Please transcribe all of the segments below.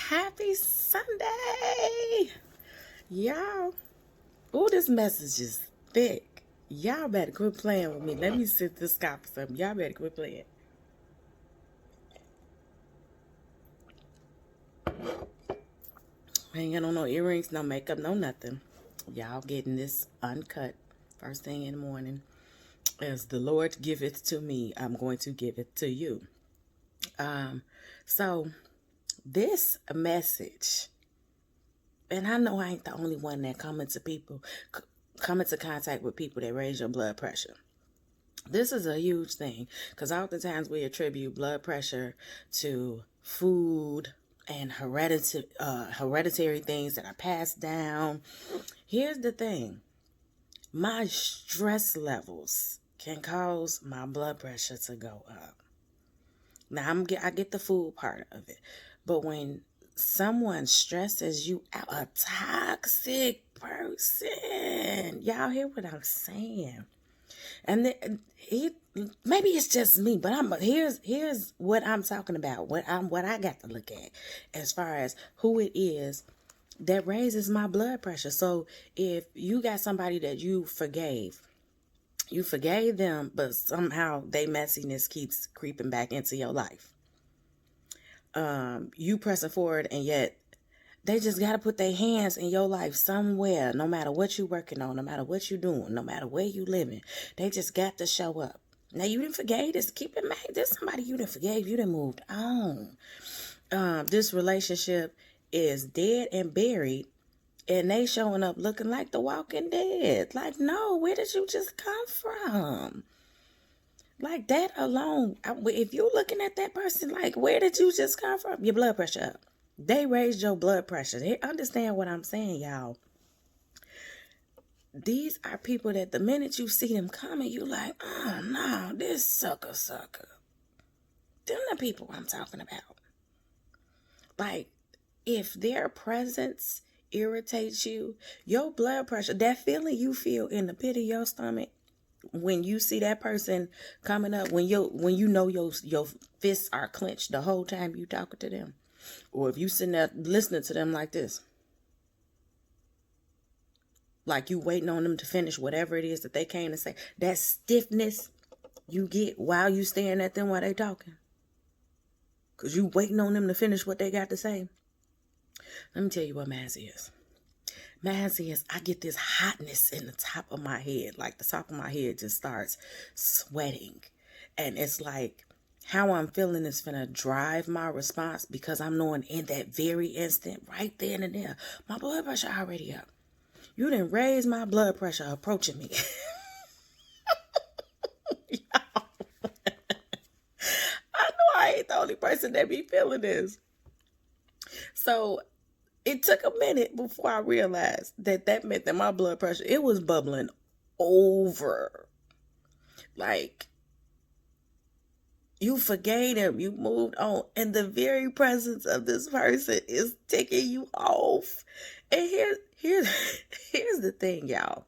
Happy Sunday, y'all. Oh, this message is thick. Y'all better quit playing with me. Let me sit this guy for something. Y'all better quit playing. I ain't got no earrings, no makeup, no nothing. Y'all getting this uncut first thing in the morning. As the Lord giveth to me, I'm going to give it to you. So this message, and I know I ain't the only one that come into contact with people that raise your blood pressure. This is a huge thing because oftentimes we attribute blood pressure to food and hereditary things that are passed down. Here's the thing. My stress levels can cause my blood pressure to go up. Now I get the food part of it, but when someone stresses you out, a toxic person, y'all hear what I'm saying? And maybe it's just me, but here's what I'm talking about. What I got to look at as far as who it is that raises my blood pressure. So if you got somebody that you forgave them, but somehow they messiness keeps creeping back into your life. You pressing forward, and yet they just got to put their hands in your life somewhere, no matter what you working on, no matter what you doing, no matter where you living. They just got to show up. Now, you didn't forget this. Keep in mind, this somebody you didn't forgave. You didn't moved on. This relationship is dead and buried, and they showing up looking like the Walking Dead. Like, no, where did you just come from? Like, that alone, if you're looking at that person, like, where did you just come from? Your blood pressure up. They raised your blood pressure. They understand what I'm saying, y'all. These are people that the minute you see them coming, you like, oh, no, this sucker. Them the people I'm talking about. Like, if their presence irritates you, your blood pressure, that feeling you feel in the pit of your stomach, when you see that person coming up, when you know your fists are clenched the whole time you talking to them, or if you sitting there listening to them like this, like you waiting on them to finish whatever it is that they came to say, that stiffness you get while you staring at them while they talking, because you waiting on them to finish what they got to say. Let me tell you what Maz is. Maz is, I get this hotness in the top of my head. Like the top of my head just starts sweating. And it's like how I'm feeling is finna drive my response, because I'm knowing in that very instant, right then and there, my blood pressure already up. You didn't raise my blood pressure approaching me. I know I ain't the only person that be feeling this. So it took a minute before I realized that meant that my blood pressure, it was bubbling over. Like, you forgave him, you moved on, and the very presence of this person is ticking you off. And here's the thing, y'all.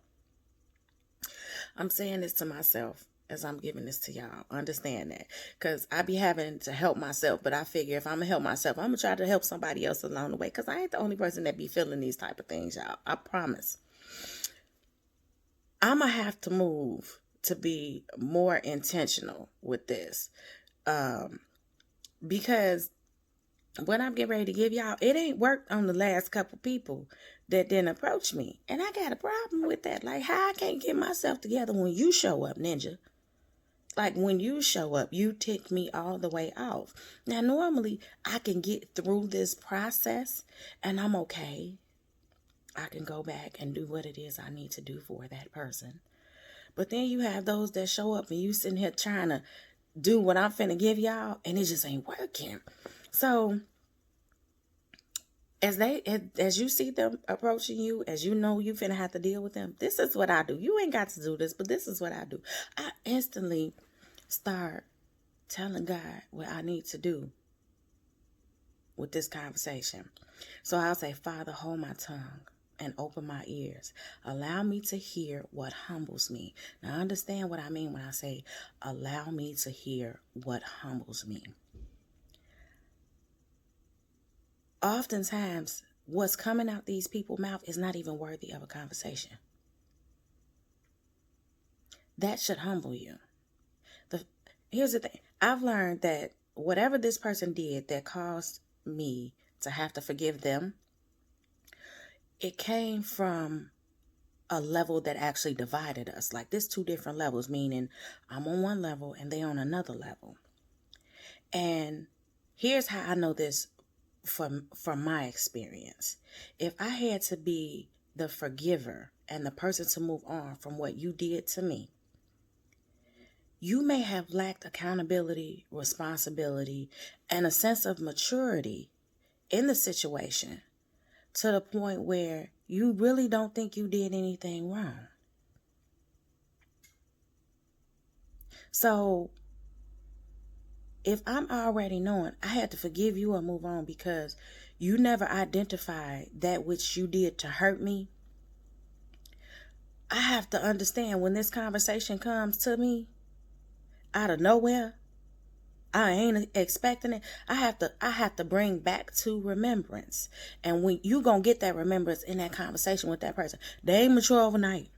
I'm saying this to myself as I'm giving this to y'all. Understand that. Because I be having to help myself, but I figure if I'm going to help myself, I'm going to try to help somebody else along the way, because I ain't the only person that be feeling these type of things, y'all. I promise. I'm going to have to move to be more intentional with this. Because what I'm getting ready to give y'all, it ain't worked on the last couple people that didn't approach me. And I got a problem with that. Like, how I can't get myself together when you show up, Ninja. Like, when you show up, you tick me all the way off. Now, normally, I can get through this process and I'm okay. I can go back and do what it is I need to do for that person. But then you have those that show up and you sitting here trying to do what I'm finna give y'all, and it just ain't working. So as you see them approaching you, as you know you finna have to deal with them, this is what I do. You ain't got to do this, but this is what I do. I instantly start telling God what I need to do with this conversation. So I'll say, Father, hold my tongue and open my ears. Allow me to hear what humbles me. Now, understand what I mean when I say, allow me to hear what humbles me. oftentimes what's coming out these people's mouth is not even worthy of a conversation. That should humble you. Here's the thing. I've learned that whatever this person did that caused me to have to forgive them, it came from a level that actually divided us. Like, there's two different levels, meaning I'm on one level and they on another level. And here's how I know this from my experience. If I had to be the forgiver and the person to move on from what you did to me, you may have lacked accountability, responsibility, and a sense of maturity in the situation to the point where you really don't think you did anything wrong. So if I'm already knowing I had to forgive you or move on because you never identified that which you did to hurt me, I have to understand when this conversation comes to me out of nowhere, I ain't expecting it. I have to bring back to remembrance. And when you gonna get that remembrance in that conversation with that person, they ain't mature overnight.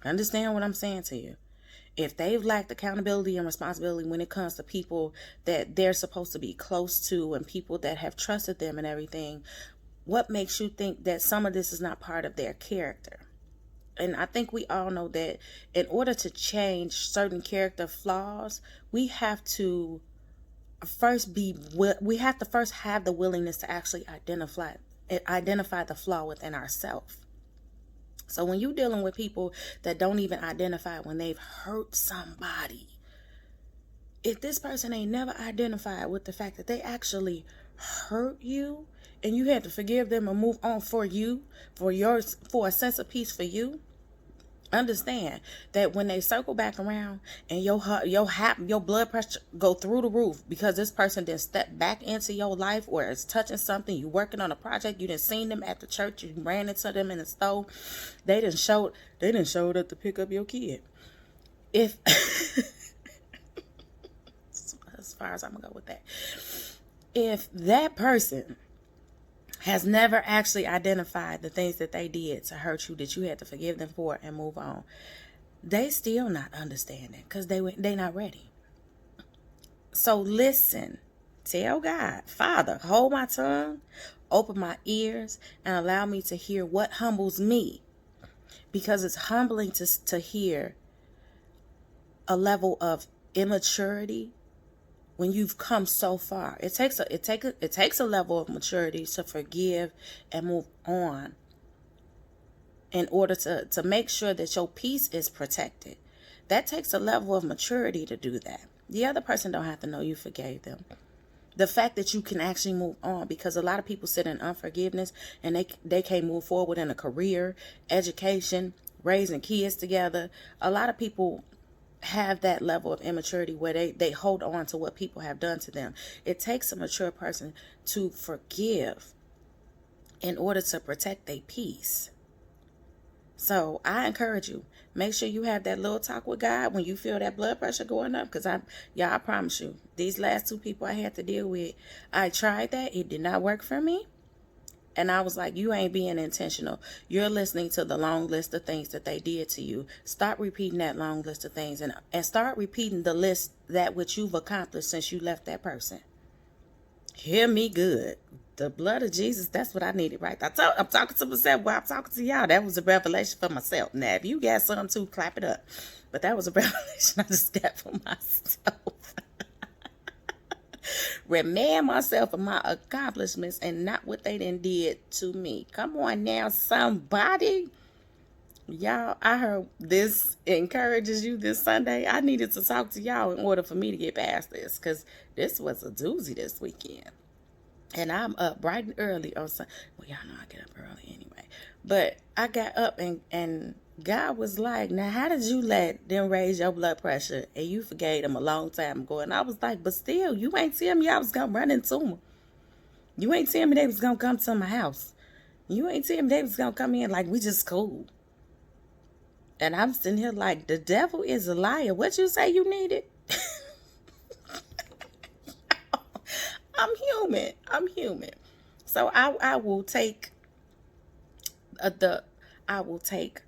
Understand what I'm saying to you? If they've lacked accountability and responsibility when it comes to people that they're supposed to be close to and people that have trusted them and everything, what makes you think that some of this is not part of their character? And I think we all know that in order to change certain character flaws, we have to first have the willingness to actually identify the flaw within ourselves. So when you're dealing with people that don't even identify when they've hurt somebody, if this person ain't never identified with the fact that they actually hurt you and you had to forgive them and move on for a sense of peace for you, understand that when they circle back around and your blood pressure go through the roof because this person didn't step back into your life or is touching something, you working on a project, you didn't seen them at the church, you ran into them in the store, they didn't show up to pick up your kid. If as far as I'm gonna go with that, if that person has never actually identified the things that they did to hurt you that you had to forgive them for and move on, they still not understanding because they not ready. So listen, tell God, Father, hold my tongue, open my ears, and allow me to hear what humbles me, because it's humbling to hear a level of immaturity when you've come so far. It takes a level of maturity to forgive and move on in order to make sure that your peace is protected. That takes a level of maturity to do that. The other person don't have to know you forgave them. The fact that you can actually move on, because a lot of people sit in unforgiveness and they can't move forward in a career, education, raising kids together. A lot of people have that level of immaturity where they hold on to what people have done to them. It takes a mature person to forgive in order to protect their peace. So I encourage you, make sure you have that little talk with God when you feel that blood pressure going up, because I promise you, these last two people I had to deal with, I tried that, it did not work for me. And I was like, you ain't being intentional. You're listening to the long list of things that they did to you. Stop repeating that long list of things and start repeating the list that which you've accomplished since you left that person. Hear me good. The blood of Jesus, that's what I needed, right? I'm talking to myself while I'm talking to y'all. That was a revelation for myself. Now, if you got something too, clap it up. But that was a revelation I just got for myself. Remind myself of my accomplishments and not what they done did to me. Come on now, somebody. Y'all, I heard this encourages you this Sunday. I needed to talk to y'all in order for me to get past this, because this was a doozy this weekend. And I'm up bright and early on Sunday. Well, y'all know I get up early anyway. But I got up and God was like, now how did you let them raise your blood pressure and you forgave them a long time ago? And I was like, but still, you ain't tell me I was going to run into them. You ain't tell me they was going to come to my house. You ain't tell me they was going to come in like we just cool. And I'm sitting here like, the devil is a liar. What you say you needed? I'm human. So I will take the I will take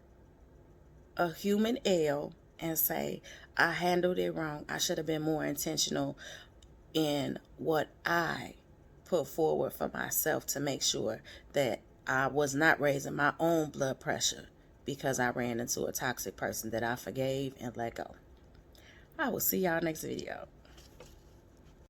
a human L and say I handled it wrong. I should have been more intentional in what I put forward for myself to make sure that I was not raising my own blood pressure because I ran into a toxic person that I forgave and let go. I will see y'all next video.